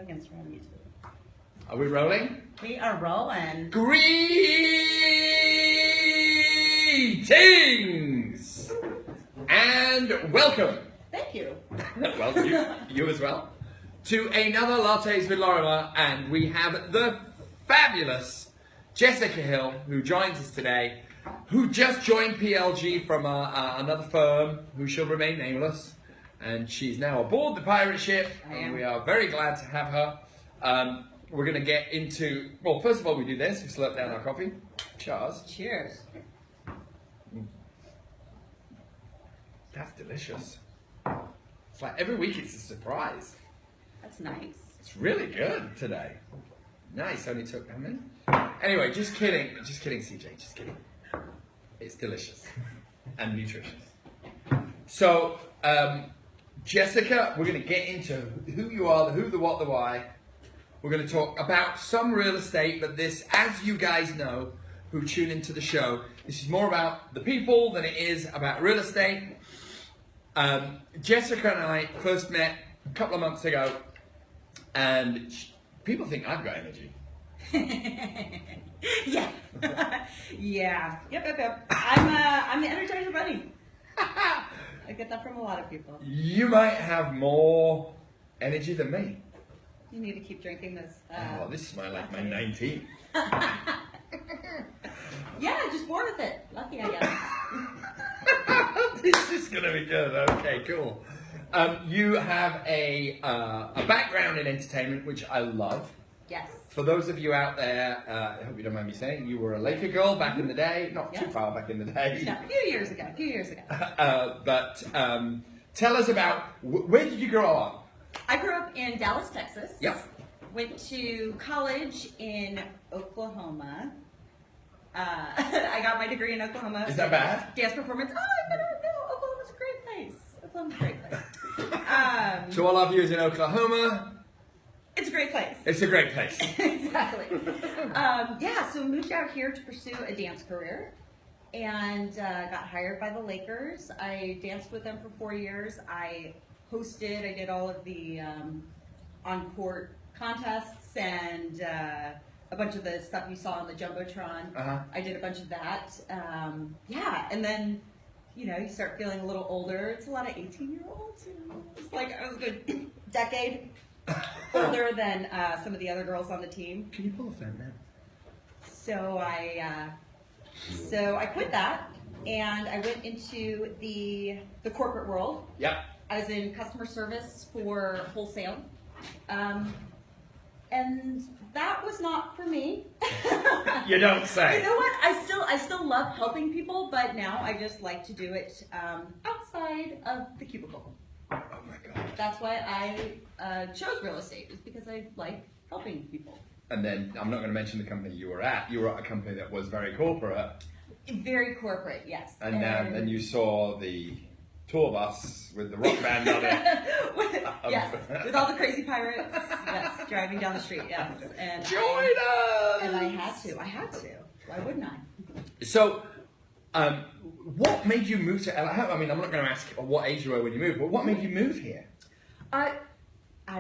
against her on YouTube. Are we rolling? We are rolling. Greetings and welcome. Thank you. Well, you as well. To another Lattes with Lorimer, and we have the fabulous Jessica Hill, who joins us today, who just joined PLG from another firm, who shall remain nameless, and she's now aboard the pirate ship, and we are very glad to have her. We're going to get into, well, first of all, we do this, we slurp down our coffee. Cheers. Cheers. That's delicious. It's like every week it's a surprise. That's nice. It's really good today. Nice, only took how many? Anyway, just kidding, CJ, just kidding. It's delicious and nutritious. So, Jessica, we're going to get into who you are, the who, the what, the why. We're going to talk about some real estate, but this, as you guys know, who tune into the show, this is more about the people than it is about real estate. Jessica and I first met a couple of months ago, and people think I've got energy. Yeah. Yeah. Yep. I'm the Energizer Bunny. I get that from a lot of people. You might have more energy than me. You need to keep drinking this. This is my 19th. Yeah, just born with it. Lucky, I guess. This is gonna be good. Okay, cool. You have a background in entertainment, which I love. Yes. For those of you out there, I hope you don't mind me saying, you were a Laker girl back in the day. Not too far back in the day. Yeah, a few years ago. But tell us about, where did you grow up? I grew up in Dallas, Texas. Yep. Went to college in Oklahoma. I got my degree in Oklahoma. Is that bad? Dance performance. Oh, I don't know. Oklahoma's a great place. Oklahoma's a great place. To all our viewers in Oklahoma, it's a great place. it's a great place. Exactly. So moved out here to pursue a dance career, and got hired by the Lakers. I danced with them for 4 years. I hosted. I did all of the on-court contests and a bunch of the stuff you saw on the Jumbotron. I did a bunch of that. And then, you start feeling a little older. It's a lot of 18-year-olds. It's like I was a good decade older than some of the other girls on the team. Can you pull a fan now? So I quit that, and I went into the corporate world. Yep. I was in customer service for wholesale, and that was not for me. You don't say. You know what? I still love helping people, but now I just like to do it outside of the cubicle. Oh my God. That's why I chose real estate, is because I like helping people. And then, I'm not going to mention the company you were at. You were at a company that was very corporate. Very corporate, yes. And then you saw the tour bus with the rock band on it. Yes, with all the crazy pirates. Yes, driving down the street. Yes, and Join us. And I had to. Why wouldn't I? So, what made you move to LA? I mean, I'm not going to ask what age you were when you moved, but what made you move here? I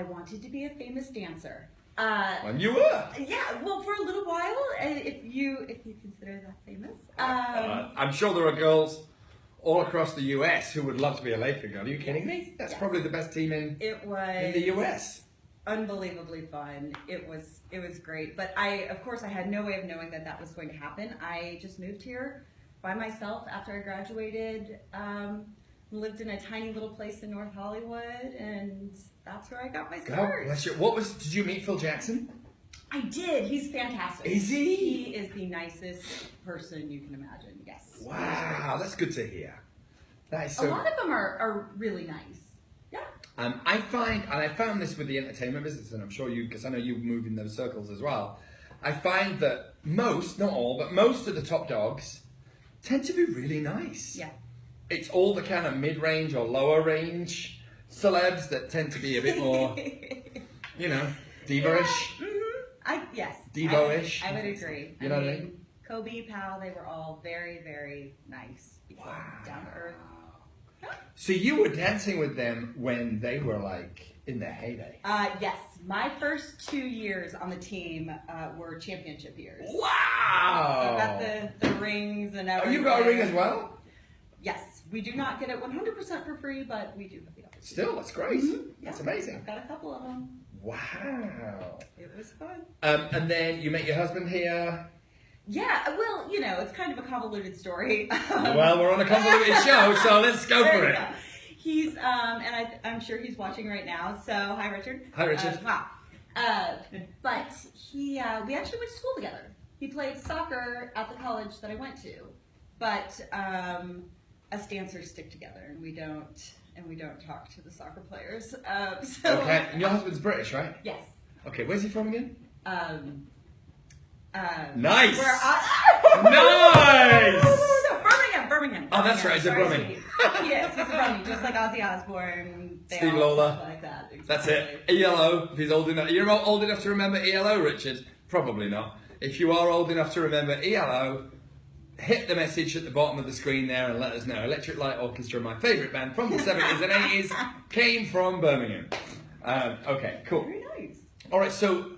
wanted to be a famous dancer. And you were. Yeah, well, for a little while, if you consider that famous. I'm sure there are girls all across the US who would love to be a Laker girl. Are you kidding me? That's probably the best team in the US. Unbelievably fun. It was great. But I had no way of knowing that was going to happen. I just moved here by myself after I graduated. Lived in a tiny little place in North Hollywood, and that's where I got my start. Did you meet Phil Jackson? I did. He's fantastic. Is he? He is the nicest person you can imagine. Yes. Wow, that's good to hear. That is so. A lot of them are really nice. Yeah. I found this with the entertainment business, and I'm sure because I know you move in those circles as well. I find that most, not all, but most of the top dogs tend to be really nice. Yeah. It's all the kind of mid-range or lower range celebs that tend to be a bit more, diva-ish. Yeah. Mm-hmm. Yes. Devo-ish. I would agree. You know what I mean? Kobe, Powell, they were all very, very nice people. Wow. Down to earth. So you were dancing with them when they were like in their heyday? Yes. My first 2 years on the team were championship years. Wow! So I got the rings and everything. Oh, you got a ring as well? Yes. We do not get it 100% for free, but we do have the opportunity. Still, that's great. That's Yeah, amazing. I've got a couple of them. Wow. It was fun. And then you met your husband here. Yeah, well, it's kind of a convoluted story. Well, we're on a convoluted show, so let's go for it. Go. He's, and I'm sure he's watching right now, so hi, Richard. Hi, Richard. Wow. But we actually went to school together. He played soccer at the college that I went to, but us dancers stick together, and we don't talk to the soccer players. Okay, and your husband's British, right? Yes. Okay, where's he from again? Nice. Nice. Birmingham. Oh, that's right. He's a Brummie. Yes, he's a Brummie, just like Ozzy Osbourne. Steve Lawler. Like that. Exactly. That's it. ELO. If he's old enough, you're old enough to remember ELO, Richard. Probably not. If you are old enough to remember ELO, hit the message at the bottom of the screen there and let us know. Electric Light Orchestra, my favourite band from the 70s and 80s, came from Birmingham. Okay, cool. Very nice. All right, so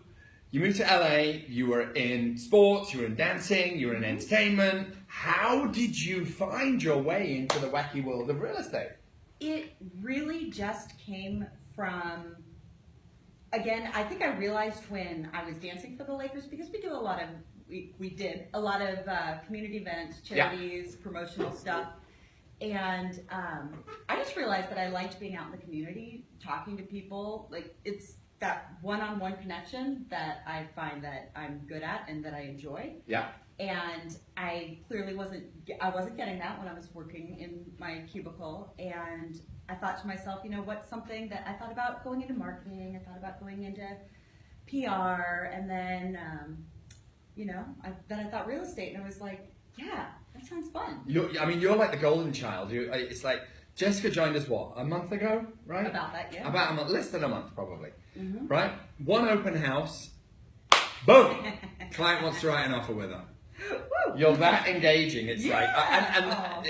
you moved to LA, you were in sports, you were in dancing, you were in entertainment. How did you find your way into the wacky world of real estate? It really just came from, again, I think I realized when I was dancing for the Lakers, because we do a lot of, we did a lot of community events, charities, promotional stuff. And I just realized that I liked being out in the community, talking to people. Like, it's that one-on-one connection that I find that I'm good at and that I enjoy. Yeah. And I clearly wasn't getting that when I was working in my cubicle. And I thought to myself, what's something that I thought about going into marketing, I thought about going into PR, and then, then I thought real estate, and I was like, yeah, that sounds fun. You're like the golden child. It's like Jessica joined us, a month ago, right? About that, yeah. About a month, less than a month probably, Mm-hmm. right? One open house, boom, client wants to write an offer with her. Woo. You're that engaging. It's Yeah. like,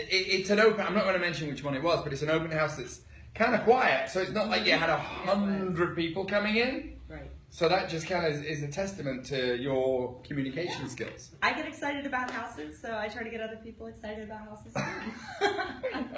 it's an open, I'm not going to mention which one it was, but it's an open house that's kind of quiet. So it's not like you had 100 people coming in. Right. So that just kind of is a testament to your communication skills. I get excited about houses, so I try to get other people excited about houses.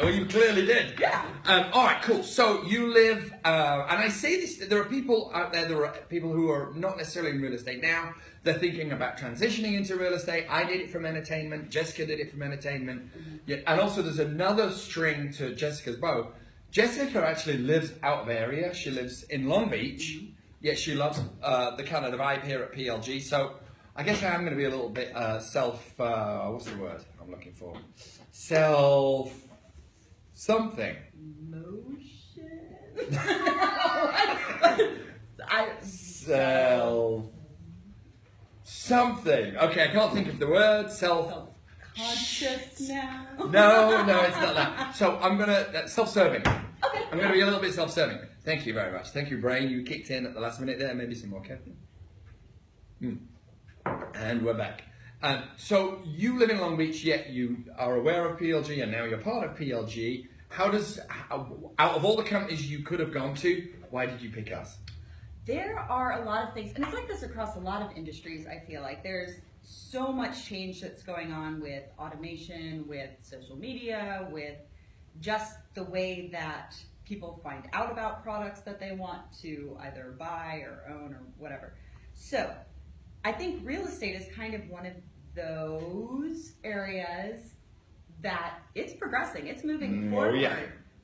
Well, you clearly did. Yeah. All right, cool. So you live, and I say this, there are people out there, people who are not necessarily in real estate now. They're thinking about transitioning into real estate. I did it from entertainment. Jessica did it from entertainment. Yeah, and also there's another string to Jessica's bow. Jessica actually lives out of area. She lives in Long Beach. Yet she loves the kind of the vibe here at PLG. So I guess I am going to be a little bit what's the word I'm looking for? Something. Motion. Something. Okay, I can't think of the word. Self-conscious now. No, it's not that. So I'm gonna self-serving. Okay. I'm gonna be a little bit self-serving. Thank you very much. Thank you, brain. You kicked in at the last minute there. Maybe some more caffeine. And we're back. So you live in Long Beach, yet you are aware of PLG, and now you're part of PLG. Out of all the companies you could have gone to, why did you pick us? There are a lot of things, and it's like this across a lot of industries, I feel like. There's so much change that's going on with automation, with social media, with just the way that people find out about products that they want to either buy or own or whatever. So I think real estate is kind of one of those areas that it's progressing, it's moving forward. Yeah.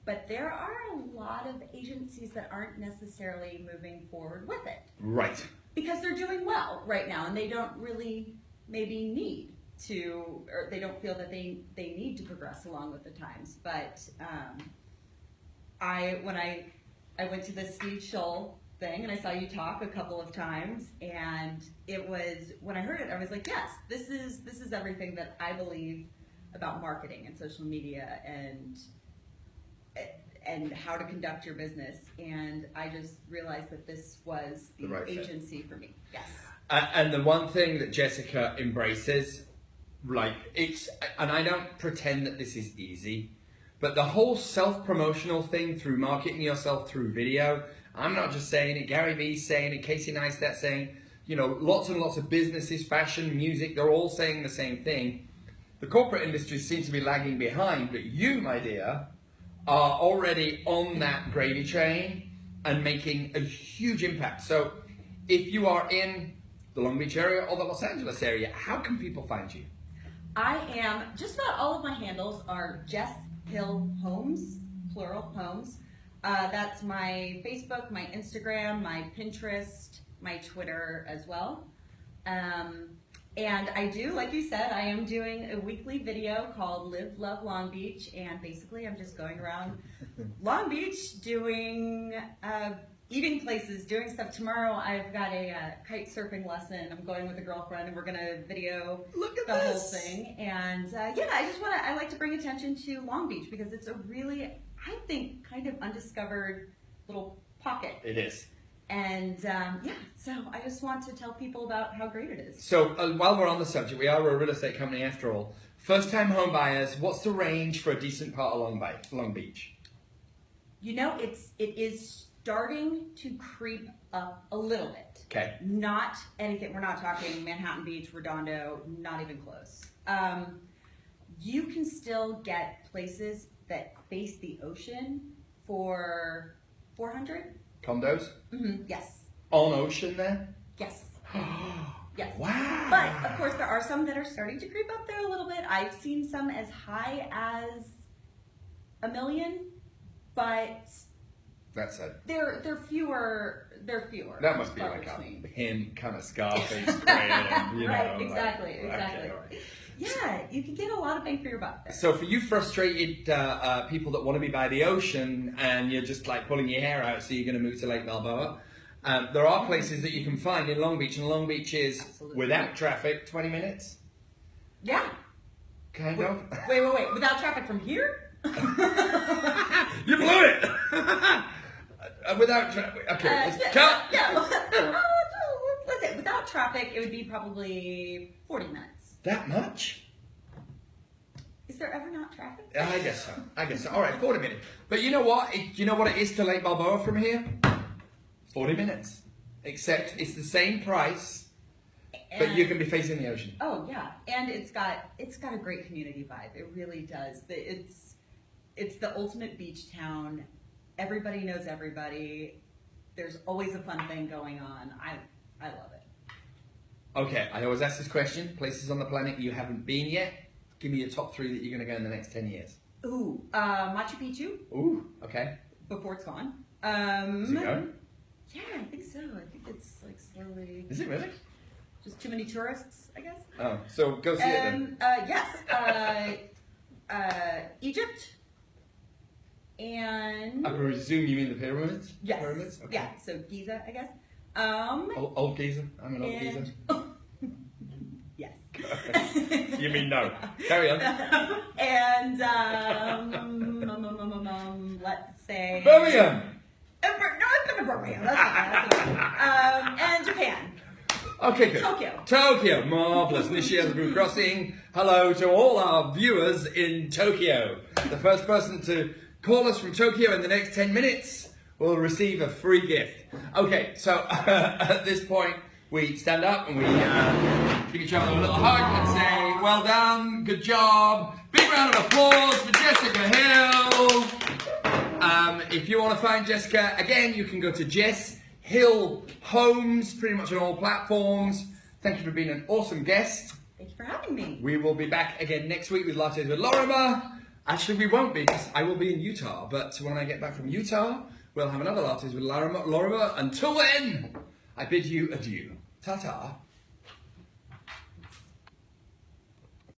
But there are a lot of agencies that aren't necessarily moving forward with it. Right. Because they're doing well right now and they don't really maybe need to, or they don't feel that they need to progress along with the times. But when I went to the Steve Scholl thing and I saw you talk a couple of times, and it was, when I heard it, I was like, yes, this is everything that I believe about marketing and social media and how to conduct your business. And I just realized that this was the right agency for me. Yes. And the one thing that Jessica embraces, and I don't pretend that this is easy, but the whole self-promotional thing through marketing yourself through video I'm not just saying it. Gary Vee's saying it. Casey Neistat's saying, you know, lots and lots of businesses, fashion, music, they're all saying the same thing. The corporate industry seems to be lagging behind, but you, my dear, are already on that gravy train and making a huge impact. So if you are in the Long Beach area or the Los Angeles area, how can people find you? I am, just about all of my handles are Jess Hill Homes, plural homes. That's my Facebook, my Instagram, my Pinterest, my Twitter as well. And I do, like you said, I am doing a weekly video called Live, Love, Long Beach. And basically I'm just going around Long Beach doing, eating places, doing stuff. Tomorrow I've got a kite surfing lesson. I'm going with a girlfriend and we're gonna video the whole thing. And yeah, I like to bring attention to Long Beach because it's a really, I think, kind of undiscovered little pocket. It is. And yeah, so I just want to tell people about how great it is. So while we're on the subject, we are a real estate company after all. First-time home buyers, what's the range for a decent part of Long Beach? You know, it is starting to creep up a little bit. Okay. Not anything, we're not talking Manhattan Beach, Redondo, not even close. You can still get places that face the ocean for $400. Condos? Mm-hmm. Yes. On ocean there? Yes. Yes. Wow. But of course there are some that are starting to creep up there a little bit. I've seen some as high as $1 million, but That's it. they're fewer. That must be like a hint, kind of Scarface brand, you know. Right, exactly. Okay, all right. Yeah, you can get a lot of bang for your buck there. So for you frustrated people that want to be by the ocean and you're just like pulling your hair out, so you're going to move to Lake Balboa, there are places that you can find in Long Beach, and Long Beach is, without traffic, 20 minutes? Yeah. Kind of. Wait. Without traffic from here? You blew it! Without traffic. Okay, cut! Listen, without traffic, it would be probably 40 minutes. That much? Is there ever not traffic? I guess so. All right, 40 minutes. But you know what? You know what it is to Lake Balboa from here? 40 minutes. Except it's the same price, but you can be facing the ocean. Oh yeah, and it's got a great community vibe. It really does. It's the ultimate beach town. Everybody knows everybody. There's always a fun thing going on. I love it. Okay, I always ask this question. Places on the planet you haven't been yet. Give me your top 3 that you're going to go in the next 10 years. Ooh, Machu Picchu. Ooh, okay. Before it's gone. Is it going? Yeah, I think so. I think it's like slowly. Is it really? Just too many tourists, I guess. Oh, so go see it then. Yes. Egypt. And I presume you mean the pyramids? yes. Pyramids? Okay. Yeah, so Giza, I guess. Old geezer. I'm an old geezer. Yes. You mean no? Carry on. And let's say Birmingham. No, I've been to Birmingham. That's fine. And Japan. Okay, good. Tokyo, marvelous. Nishiyazu Crossing. Hello to all our viewers in Tokyo. The first person to call us from Tokyo in the next 10 minutes will receive a free gift. Okay, so at this point, we stand up and we give each other a little hug and say, well done, good job. Big round of applause for Jessica Hill. If you want to find Jessica, again, you can go to Jess Hill Homes, pretty much on all platforms. Thank you for being an awesome guest. Thank you for having me. We will be back again next week with Lattes with Lorimer. Actually, we won't be, because I will be in Utah. But when I get back from Utah, we'll have another Lattes with Lorimer. Until then, I bid you adieu. Ta-ta.